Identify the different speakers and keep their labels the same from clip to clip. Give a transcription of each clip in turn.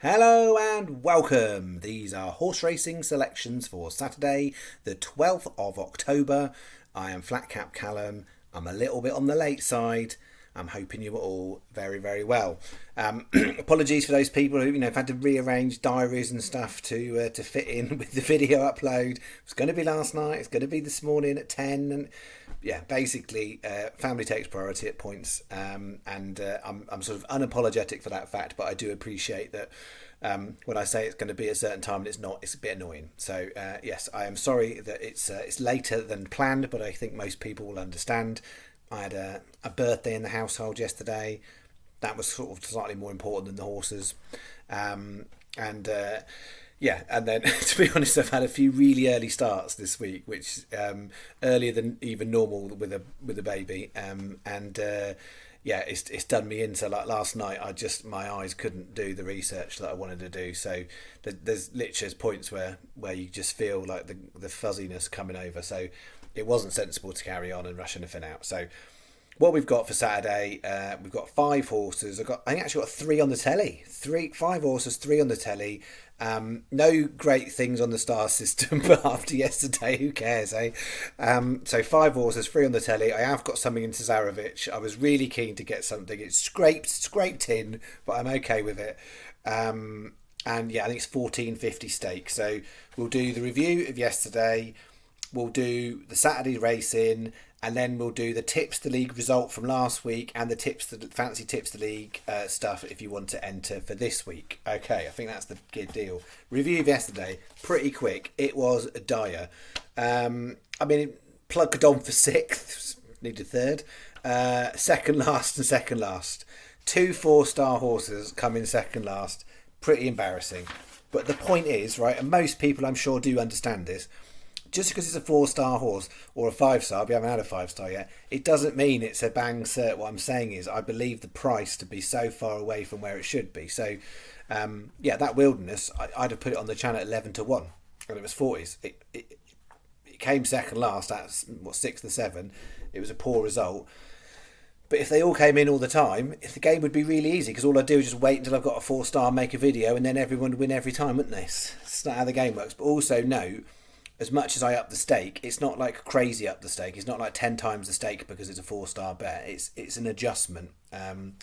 Speaker 1: Hello and welcome. These are horse racing selections for Saturday, the 12th of October. I am Flatcap Callum. I'm a little bit on the late side. I'm hoping you are all very, very well. Apologies for those people who have had to rearrange diaries and stuff to fit in with the video upload. It was going to be last night. It's going to be this morning at 10, and basically, family takes priority at points, and I'm sort of unapologetic for that fact. But I do appreciate that when I say it's going to be a certain time and it's not, it's a bit annoying. So yes, I am sorry that it's later than planned, but I think most people will understand. I had a birthday in the household yesterday. That was sort of slightly more important than the horses. And then to be honest, I've had a few really early starts this week, which earlier than even normal with a baby. It's done me in. So like last night, my eyes couldn't do the research that I wanted to do. So there's literally points where you just feel like the fuzziness coming over. So it wasn't sensible to carry on and rush anything out. So what we've got for Saturday, we've got 5 horses. I actually got 3 on the telly. 5 horses, 3 on the telly. No great things on the star system, but after yesterday, who cares, eh? So 5 horses, 3 on the telly. I have got something in Cesarovic. I was really keen to get something. It's scraped in, but I'm okay with it. And yeah, I think it's 14.50 stake. So we'll do the review of yesterday. We'll do the Saturday racing, and then we'll do the tips the league result from last week and the fancy tips the league stuff if you want to enter for this week. Okay, I think that's the good deal. Review of yesterday, pretty quick. It was dire. Plugged on for 6th, needed 3rd. Second last. 2 4-star horses come in second last. Pretty embarrassing. But the point is, right, and most people I'm sure do understand this, just because it's a 4-star horse or a 5-star, we haven't had a 5-star yet, it doesn't mean it's a bang cert. What I'm saying is I believe the price to be so far away from where it should be. So, that Wilderness, I'd have put it on the channel at 11 to 1, and it was 40s. It came second last at 6th or 7. It was a poor result. But if they all came in all the time, the game would be really easy, because all I'd do is just wait until I've got a 4-star, make a video, and then everyone would win every time, wouldn't they? It's not how the game works. But also note, as much as I up the stake, it's not like crazy up the stake. It's not like 10 times the stake because it's a 4-star bet. It's an adjustment. And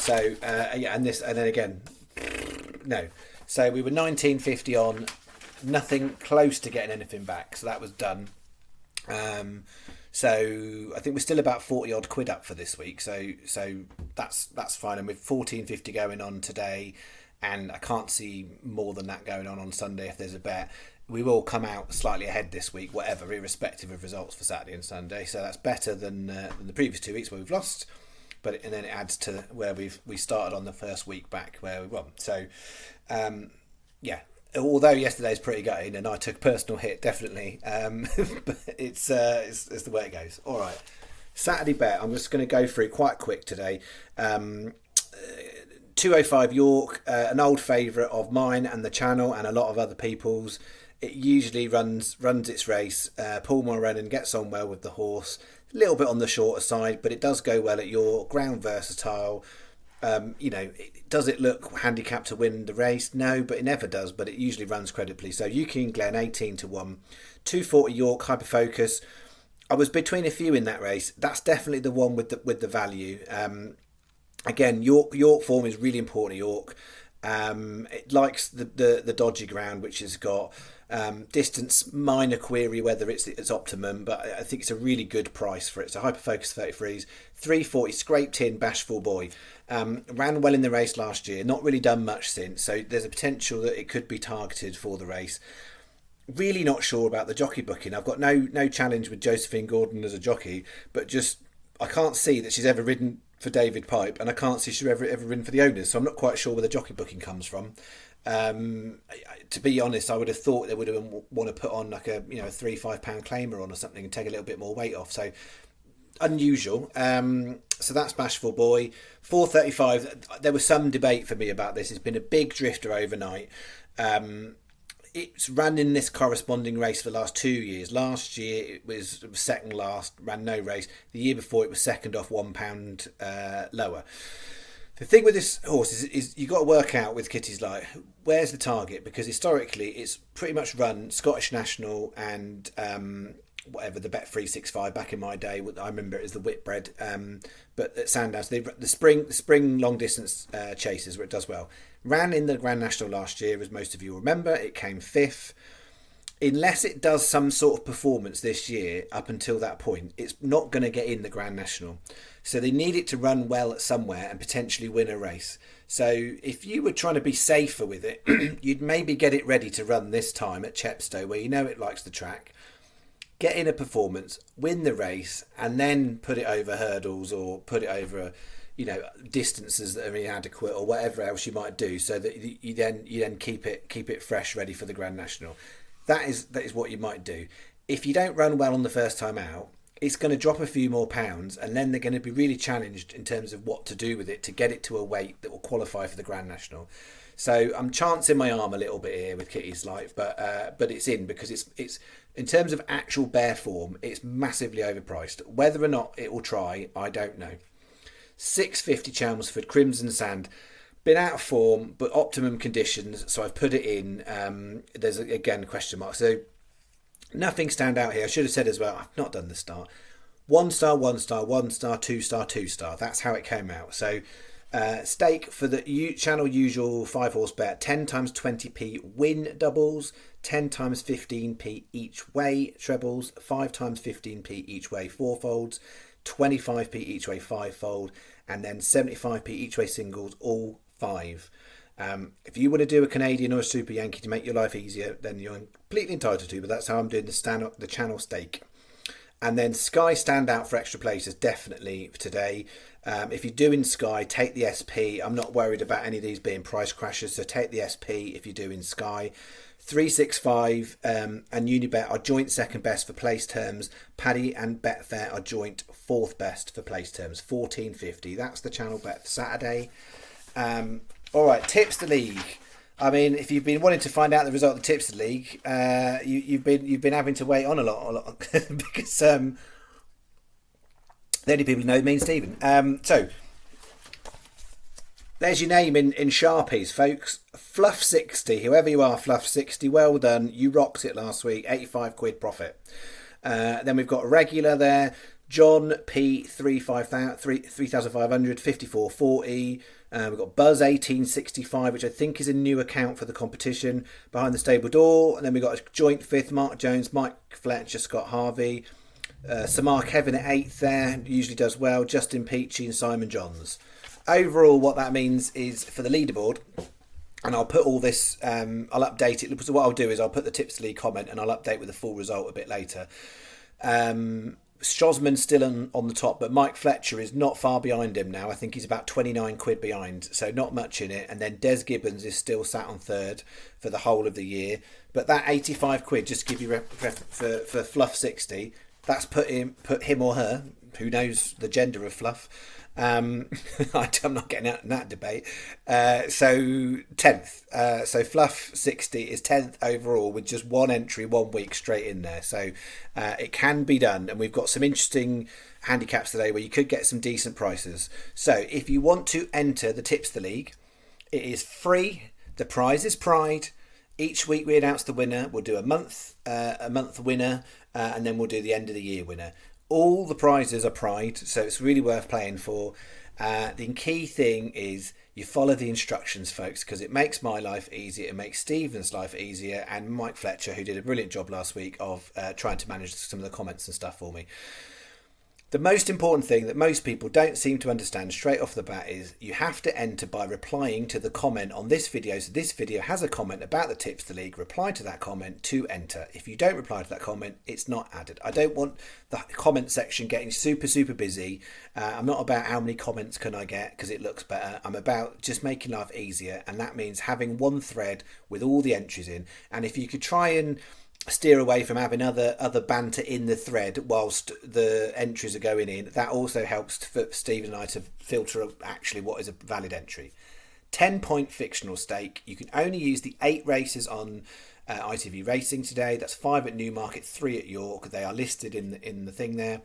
Speaker 1: then again, no. So we were 19.50 on, nothing close to getting anything back. So that was done. So I think we're still about 40 odd quid up for this week. So that's fine. And with 14.50 going on today, and I can't see more than that going on Sunday if there's a bet. We will come out slightly ahead this week, whatever, irrespective of results for Saturday and Sunday. So that's better than the previous 2 weeks where we've lost. And then it adds to where we started on the first week back where we won. So, although yesterday's pretty gutting and I took a personal hit, definitely, but it's the way it goes. All right, Saturday bet. I'm just going to go through quite quick today. 205 York, an old favourite of mine and the channel and a lot of other people's. It usually runs its race. Paul Moran gets on well with the horse. A little bit on the shorter side, but it does go well at York. Ground versatile. Does it look handicapped to win the race? No, but it never does. But it usually runs credibly. So Yuki Glen 18 to 1, 240 York Hyperfocus. I was between a few in that race. That's definitely the one with the value. Again, York form is really important at York. It likes the dodgy ground, which has got distance, minor query whether it's optimum, but I think it's a really good price for it. So Hyperfocus 33s, 340 scraped in Bashful Boy. Ran well in the race last year, not really done much since, so there's a potential that it could be targeted for the race. Really not sure about the jockey booking. I've got no challenge with Josephine Gordon as a jockey, but just I can't see that she's ever ridden for David Pipe, and I can't see she's ever ridden for the owners, so I'm not quite sure where the jockey booking comes from. To be honest, I would have thought they would have want to put on like a £3-5 claimer on or something and take a little bit more weight off. So unusual. So that's Bashful Boy. 435. There was some debate for me about this. It's been a big drifter overnight. It's run in this corresponding race for the last 2 years. Last year it was second last, ran no race. The year before it was second off £1 lower. The thing with this horse is you got to work out with Kitty's Light, where's the target, because historically it's pretty much run Scottish National and whatever the Bet 365 back in my day. I remember it as the Whitbread, but at Sandown, so the spring long distance chases where it does well. Ran in the Grand National last year, as most of you remember. It came fifth. Unless it does some sort of performance this year, up until that point, it's not going to get in the Grand National. So they need it to run well at somewhere and potentially win a race. So if you were trying to be safer with it, you'd maybe get it ready to run this time at Chepstow, where you know it likes the track. Get in a performance, win the race, and then put it over hurdles or put it over, distances that are inadequate or whatever else you might do, so that you then keep it fresh, ready for the Grand National. That is what you might do. If you don't run well on the first time out, it's going to drop a few more pounds, and then they're going to be really challenged in terms of what to do with it to get it to a weight that will qualify for the Grand National. So I'm chancing my arm a little bit here with Kitty's Life, but it's in because it's in terms of actual bare form, it's massively overpriced. Whether or not it will try, I don't know. 650 Chelmsford, Crimson Sand. Been out of form, but optimum conditions, so I've put it in. There's, again, a question mark. So nothing stand out here. I should have said as well, I've not done the start. 1 star, 1 star, 1 star, 2 star, 2 star. That's how it came out. So stake for the channel usual 5 horse bet, 10 times 20p win doubles, 10 times 15p each way trebles, 5 times 15p each way fourfolds, 25p each way fivefold, and then 75p each way singles, all 5. If you want to do a Canadian or a Super Yankee to make your life easier, then you're completely entitled to, but that's how I'm doing the channel stake. And then Sky stand out for extra places, definitely today. If you're doing Sky, take the SP. I'm not worried about any of these being price crashes, so take the SP if you're doing Sky. 365 and Unibet are joint second best for place terms. Paddy and Betfair are joint fourth best for place terms. 14.50. That's the channel bet for Saturday. All right, Tipster League. I mean, if you've been wanting to find out the result of the Tipster League, you've been having to wait on a lot because the only people who know me and Stephen. So there's your name in Sharpies, folks. Fluff 60, whoever you are, Fluff 60. Well done, you rocked it last week. 85 quid profit. Then we've got a regular there. John P 3500 5440. We've got Buzz 1865, which I think is a new account for the competition, behind the stable door. And then we've got a joint fifth, Mark Jones, Mike Fletcher, Scott Harvey, Samar Kevin at 8th there, usually does well, Justin Peachy and Simon Johns. Overall, what that means is for the leaderboard, and I'll put all this, I'll update it. So what I'll do is I'll put the Tips League comment and I'll update with the full result a bit later. Strosman's still on the top, but Mike Fletcher is not far behind him now. I think he's about 29 quid behind, so not much in it. And then Des Gibbons is still sat on third for the whole of the year. But that 85 quid, just to give you for Fluff 60, that's put him or her, who knows the gender of Fluff. I'm not getting out in that debate. So 10th. So Fluff 60 is 10th overall with just one entry 1 week straight in there. So it can be done. And we've got some interesting handicaps today where you could get some decent prices. So if you want to enter the Tipster League, it is free. The prize is Pride. Each week we announce the winner. We'll do a month winner, and then we'll do the end of the year winner. All the prizes are Pride, so it's really worth playing for. The key thing is you follow the instructions, folks, because it makes my life easier, it makes Stephen's life easier, and Mike Fletcher, who did a brilliant job last week of trying to manage some of the comments and stuff for me. The most important thing that most people don't seem to understand straight off the bat is you have to enter by replying to the comment on this video. So this video has a comment about the Tipster League. Reply to that comment to enter. If you don't reply to that comment, it's not added. I don't want the comment section getting super busy. I'm not about how many comments can I get because it looks better. I'm about just making life easier, and that means having one thread with all the entries in. And if you could try and steer away from having other banter in the thread whilst the entries are going in, that also helps for Steve and I to filter actually what is a valid entry. 10-point fictional stake. You can only use the 8 races on ITV Racing today. That's 5 at Newmarket, 3 at York. They are listed in the thing there.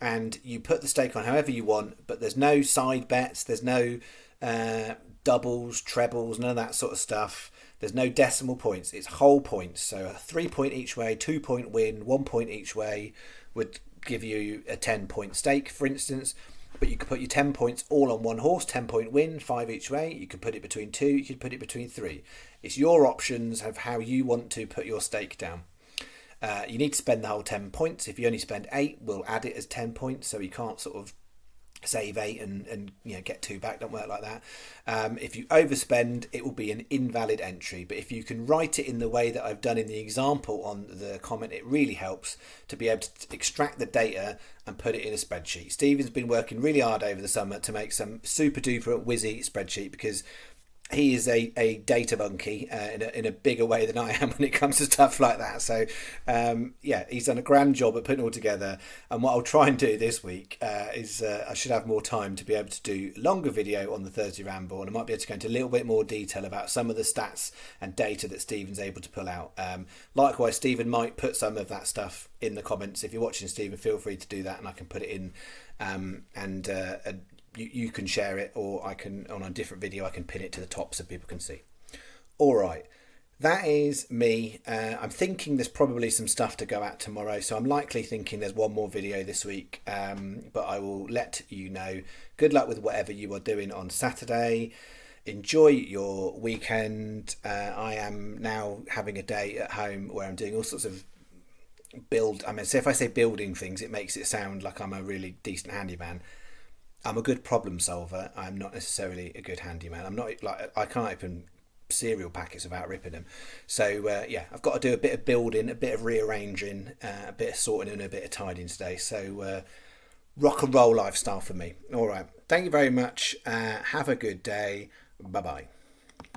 Speaker 1: And you put the stake on however you want, but there's no side bets. There's no doubles, trebles, none of that sort of stuff. There's no decimal points. It's whole points. So a 3 point each way, 2 point win, 1 point each way would give you a 10-point stake, for instance. But you could put your 10 points all on one horse, 10-point win, 5 each way. You could put it between 2, you could put it between 3. It's your options of how you want to put your stake down. You need to spend the whole 10 points. If you only spend 8, we'll add it as 10 points, so you can't sort of save 8 and get 2 back. Don't work like that. If you overspend, it will be an invalid entry, but if you can write it in the way that I've done in the example on the comment, it really helps to be able to extract the data and put it in a spreadsheet. Stephen's been working really hard over the summer to make some super duper whizzy spreadsheet, because he is a data monkey in a bigger way than I am when it comes to stuff like that. So, he's done a grand job at putting it all together. And what I'll try and do this week is I should have more time to be able to do a longer video on the Thursday Ramble, and I might be able to go into a little bit more detail about some of the stats and data that Stephen's able to pull out. Likewise, Stephen might put some of that stuff in the comments. If you're watching, Stephen, feel free to do that, and I can put it in you can share it, or I can, on a different video, I can pin it to the top so people can see. All right, that is me. I'm thinking there's probably some stuff to go at tomorrow, so I'm likely thinking there's one more video this week, but I will let you know. Good luck with whatever you are doing on Saturday. Enjoy your weekend. I am now having a day at home where I'm doing all sorts of so if I say building things, it makes it sound like I'm a really decent handyman. I'm a good problem solver. I'm not necessarily a good handyman. I'm not I can't open cereal packets without ripping them. So I've got to do a bit of building, a bit of rearranging, a bit of sorting and a bit of tidying today. So rock and roll lifestyle for me. All right. Thank you very much. Have a good day. Bye bye.